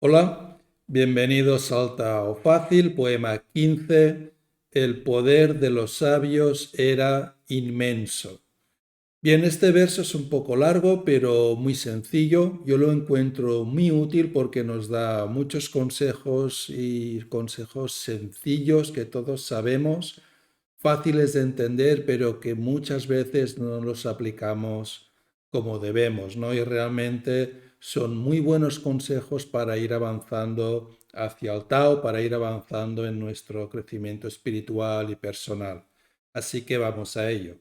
Hola, bienvenidos al Tao Fácil, poema 15. El poder de los sabios era inmenso. Bien, este verso es un poco largo, pero muy sencillo. Yo lo encuentro muy útil porque nos da muchos consejos y consejos sencillos que todos sabemos, fáciles de entender, pero que muchas veces no los aplicamos como debemos, ¿no? Y realmente son muy buenos consejos para ir avanzando hacia el Tao, para ir avanzando en nuestro crecimiento espiritual y personal. Así que vamos a ello.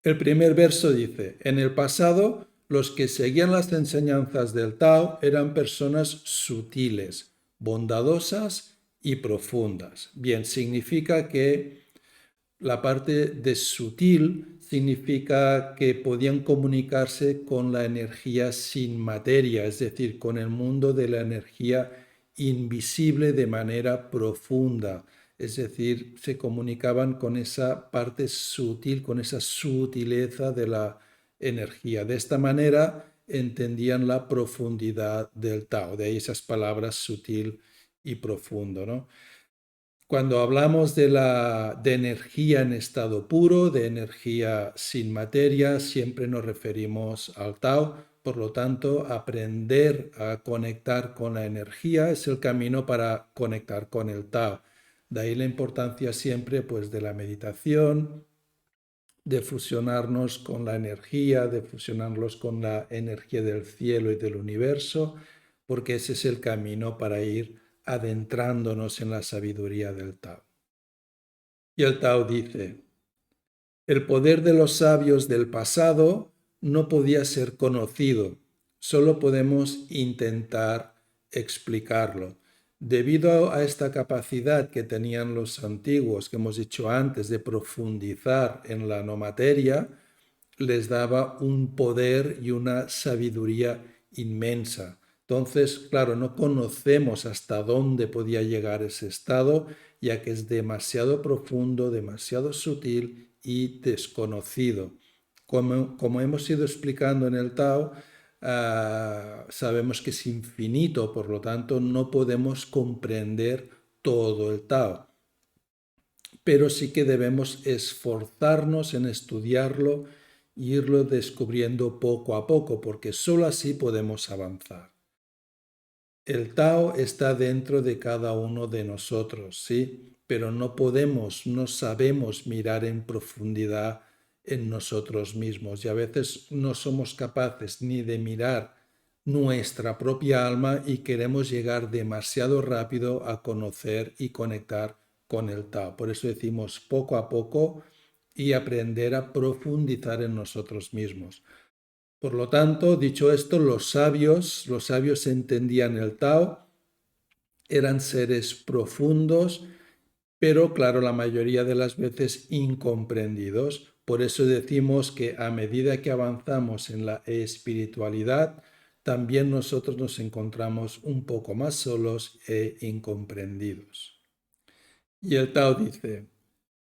El primer verso dice, en el pasado los que seguían las enseñanzas del Tao eran personas sutiles, bondadosas y profundas. Bien, significa que la parte de sutil significa que podían comunicarse con la energía sin materia, es decir, con el mundo de la energía invisible de manera profunda. Es decir, se comunicaban con esa parte sutil, con esa sutileza de la energía. De esta manera entendían la profundidad del Tao, de ahí esas palabras sutil y profundo, ¿no? Cuando hablamos de energía en estado puro, de energía sin materia, siempre nos referimos al Tao. Por lo tanto, aprender a conectar con la energía es el camino para conectar con el Tao. De ahí la importancia siempre pues, de la meditación, de fusionarnos con la energía, de fusionarnos con la energía del cielo y del universo, porque ese es el camino para ir adentrándonos en la sabiduría del Tao. Y el Tao dice, el poder de los sabios del pasado no podía ser conocido, solo podemos intentar explicarlo. Debido a esta capacidad que tenían los antiguos, que hemos dicho antes, de profundizar en la no materia, les daba un poder y una sabiduría inmensa. Entonces, claro, no conocemos hasta dónde podía llegar ese estado, ya que es demasiado profundo, demasiado sutil y desconocido. Como hemos ido explicando en el Tao, sabemos que es infinito, por lo tanto no podemos comprender todo el Tao, pero sí que debemos esforzarnos en estudiarlo e irlo descubriendo poco a poco, porque sólo así podemos avanzar. El Tao está dentro de cada uno de nosotros, sí, pero no podemos, no sabemos mirar en profundidad en nosotros mismos y a veces no somos capaces ni de mirar nuestra propia alma y queremos llegar demasiado rápido a conocer y conectar con el Tao. Por eso decimos poco a poco y aprender a profundizar en nosotros mismos. Por lo tanto, dicho esto, los sabios entendían el Tao, eran seres profundos, pero claro, la mayoría de las veces incomprendidos. Por eso decimos que a medida que avanzamos en la espiritualidad, también nosotros nos encontramos un poco más solos e incomprendidos. Y el Tao dice,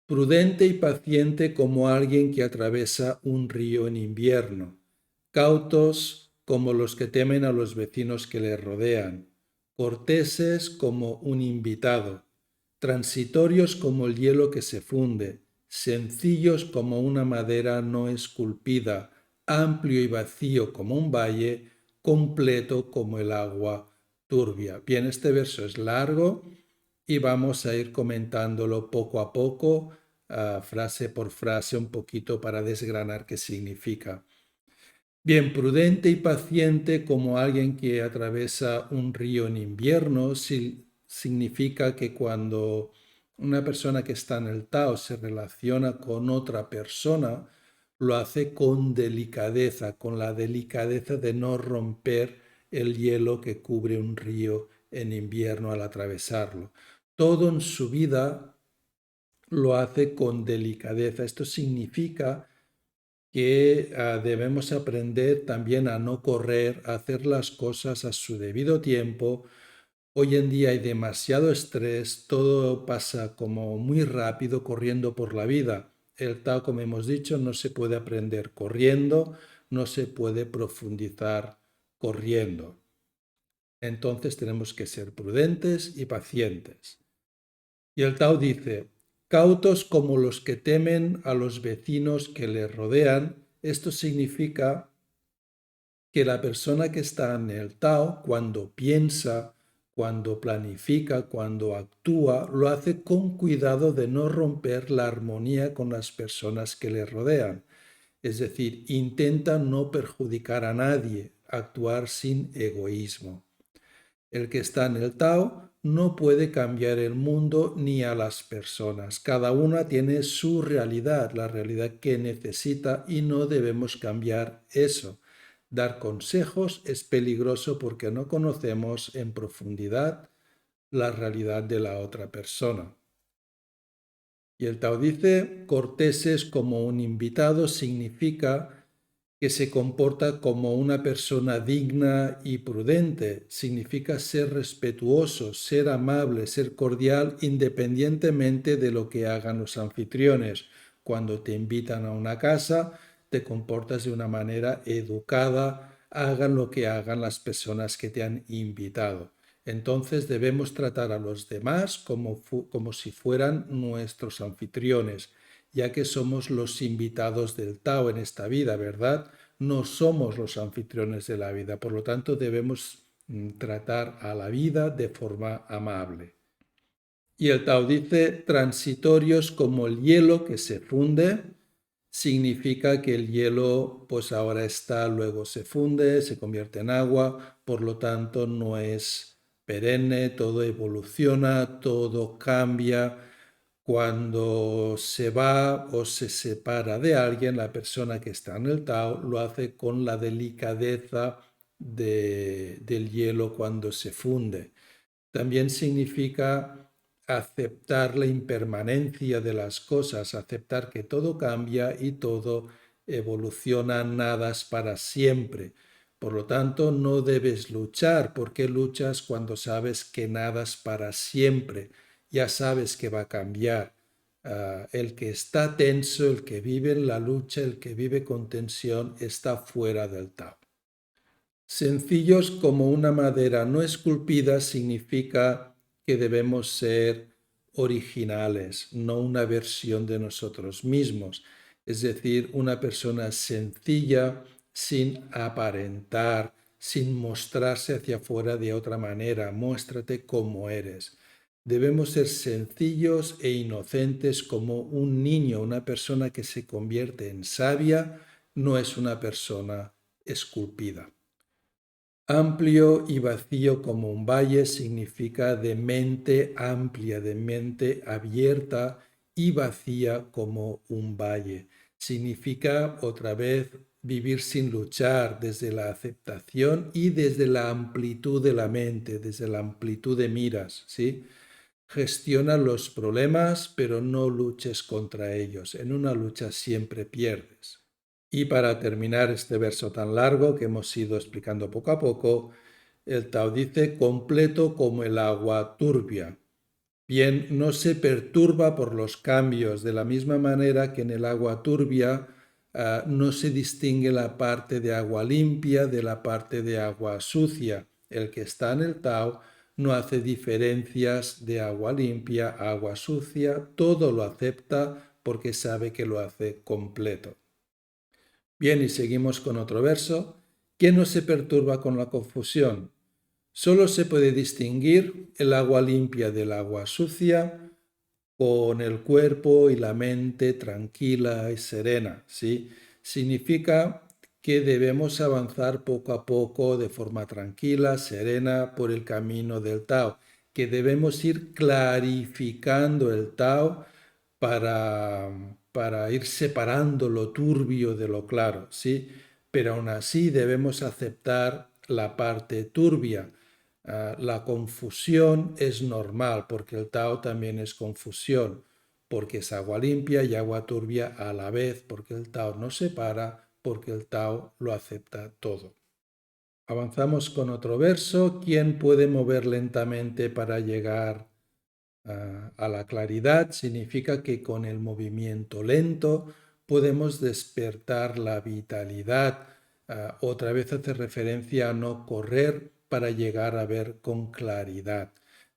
prudente y paciente como alguien que atraviesa un río en invierno, cautos como los que temen a los vecinos que le rodean, corteses como un invitado, transitorios como el hielo que se funde, sencillos como una madera no esculpida, amplio y vacío como un valle, completo como el agua turbia. Bien, este verso es largo y vamos a ir comentándolo poco a poco, frase por frase, un poquito para desgranar qué significa. Bien, prudente y paciente como alguien que atraviesa un río en invierno, significa que cuando una persona que está en el Tao se relaciona con otra persona, lo hace con delicadeza, con la delicadeza de no romper el hielo que cubre un río en invierno al atravesarlo. Todo en su vida lo hace con delicadeza. Esto significa que debemos aprender también a no correr, a hacer las cosas a su debido tiempo. Hoy en día hay demasiado estrés, todo pasa como muy rápido corriendo por la vida. El Tao, como hemos dicho, no se puede aprender corriendo, no se puede profundizar corriendo. Entonces tenemos que ser prudentes y pacientes. Y el Tao dice, cautos como los que temen a los vecinos que les rodean. Esto significa que la persona que está en el Tao, cuando piensa, cuando planifica, cuando actúa, lo hace con cuidado de no romper la armonía con las personas que le rodean. Es decir, intenta no perjudicar a nadie, actuar sin egoísmo. El que está en el Tao no puede cambiar el mundo ni a las personas. Cada una tiene su realidad, la realidad que necesita, y no debemos cambiar eso. Dar consejos es peligroso porque no conocemos en profundidad la realidad de la otra persona. Y el Tao dice, corteses como un invitado significa que se comporta como una persona digna y prudente. Significa ser respetuoso, ser amable, ser cordial, independientemente de lo que hagan los anfitriones. Cuando te invitan a una casa, te comportas de una manera educada, hagan lo que hagan las personas que te han invitado. Entonces debemos tratar a los demás como si fueran nuestros anfitriones, ya que somos los invitados del Tao en esta vida, ¿verdad? No somos los anfitriones de la vida, por lo tanto debemos tratar a la vida de forma amable. Y el Tao dice, transitorios como el hielo que se funde, significa que el hielo pues ahora está, luego se funde, se convierte en agua, por lo tanto no es perenne, todo evoluciona, todo cambia. Cuando se va o se separa de alguien, la persona que está en el Tao lo hace con la delicadeza del hielo cuando se funde. También significa aceptar la impermanencia de las cosas, aceptar que todo cambia y todo evoluciona, nada es para siempre. Por lo tanto, no debes luchar. ¿Por qué luchas cuando sabes que nada es para siempre? Ya sabes que va a cambiar. El que está tenso, el que vive en la lucha, el que vive con tensión, está fuera del Tao. Sencillos como una madera no esculpida significa que debemos ser originales, no una versión de nosotros mismos. Es decir, una persona sencilla, sin aparentar, sin mostrarse hacia afuera de otra manera. Muéstrate como eres. Debemos ser sencillos e inocentes como un niño. Una persona que se convierte en sabia no es una persona esculpida. Amplio y vacío como un valle significa de mente amplia, de mente abierta y vacía como un valle. Significa otra vez vivir sin luchar desde la aceptación y desde la amplitud de la mente, desde la amplitud de miras, ¿sí? Gestiona los problemas, pero no luches contra ellos. En una lucha siempre pierdes. Y para terminar este verso tan largo que hemos ido explicando poco a poco, el Tao dice completo como el agua turbia. Bien, no se perturba por los cambios, de la misma manera que en el agua turbia no se distingue la parte de agua limpia de la parte de agua sucia. El que está en el Tao no hace diferencias de agua limpia, agua sucia, todo lo acepta porque sabe que lo hace completo. Bien, y seguimos con otro verso. ¿Quién no se perturba con la confusión? Solo se puede distinguir el agua limpia del agua sucia con el cuerpo y la mente tranquila y serena, ¿sí? Significa que debemos avanzar poco a poco de forma tranquila, serena, por el camino del Tao, que debemos ir clarificando el Tao para ir separando lo turbio de lo claro, ¿sí? Pero aún así debemos aceptar la parte turbia. La confusión es normal porque el Tao también es confusión, porque es agua limpia y agua turbia a la vez, porque el Tao no separa, porque el Tao lo acepta todo. Avanzamos con otro verso. ¿Quién puede mover lentamente para llegar a la claridad? Significa que con el movimiento lento podemos despertar la vitalidad. Otra vez hace referencia a no correr para llegar a ver con claridad.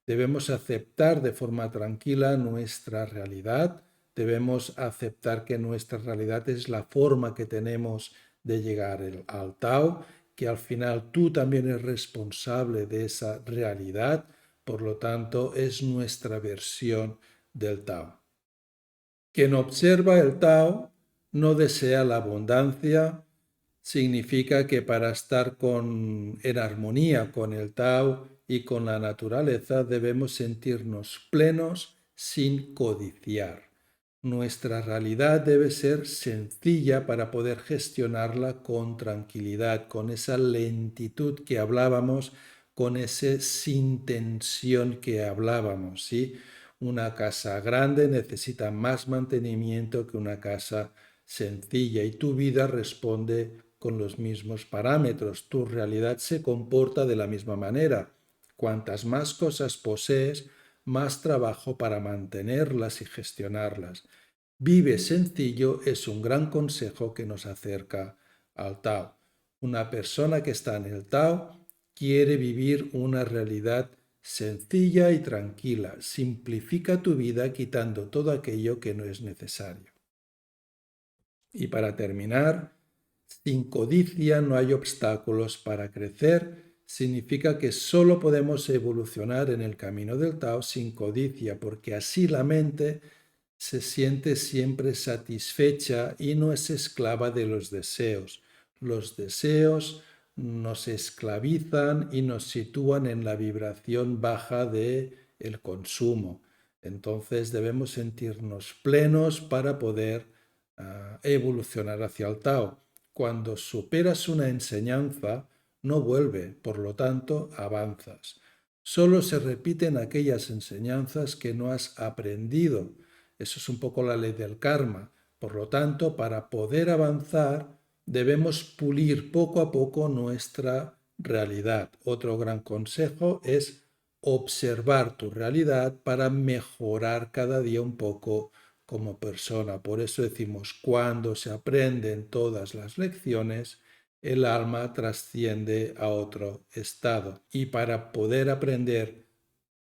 Debemos aceptar de forma tranquila nuestra realidad, debemos aceptar que nuestra realidad es la forma que tenemos de llegar al Tao, que al final tú también eres responsable de esa realidad, por lo tanto es nuestra versión del Tao. Quien observa el Tao no desea la abundancia, significa que para estar en armonía con el Tao y con la naturaleza debemos sentirnos plenos sin codiciar. Nuestra realidad debe ser sencilla para poder gestionarla con tranquilidad, con esa lentitud que hablábamos, con ese sin tensión que hablábamos, ¿sí? Una casa grande necesita más mantenimiento que una casa sencilla y tu vida responde con los mismos parámetros. Tu realidad se comporta de la misma manera. Cuantas más cosas posees, más trabajo para mantenerlas y gestionarlas. Vive sencillo es un gran consejo que nos acerca al Tao. Una persona que está en el Tao quiere vivir una realidad sencilla y tranquila. Simplifica tu vida quitando todo aquello que no es necesario. Y para terminar, sin codicia no hay obstáculos para crecer. Significa que solo podemos evolucionar en el camino del Tao sin codicia, porque así la mente se siente siempre satisfecha y no es esclava de los deseos. Los deseos nos esclavizan y nos sitúan en la vibración baja de el consumo. Entonces debemos sentirnos plenos para poder evolucionar hacia el Tao. Cuando superas una enseñanza, no vuelve, por lo tanto, avanzas. Solo se repiten aquellas enseñanzas que no has aprendido. Eso es un poco la ley del karma. Por lo tanto, para poder avanzar, debemos pulir poco a poco nuestra realidad. Otro gran consejo es observar tu realidad para mejorar cada día un poco como persona. Por eso decimos, cuando se aprenden todas las lecciones, el alma trasciende a otro estado. Y para poder aprender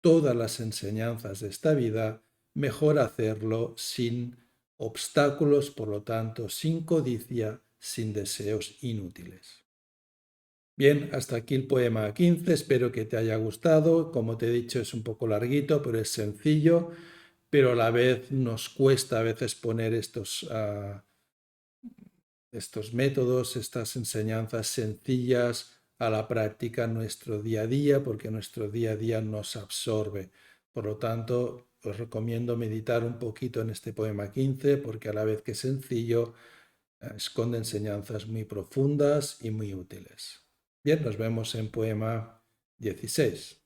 todas las enseñanzas de esta vida, mejor hacerlo sin obstáculos, por lo tanto, sin codicia, sin deseos inútiles. Bien, hasta aquí el poema 15, espero que te haya gustado. Como te he dicho, es un poco larguito, pero es sencillo, pero a la vez nos cuesta a veces poner estos métodos, estas enseñanzas sencillas a la práctica en nuestro día a día, porque nuestro día a día nos absorbe. Por lo tanto, os recomiendo meditar un poquito en este poema 15, porque a la vez que es sencillo, esconde enseñanzas muy profundas y muy útiles. Bien, nos vemos en poema 16.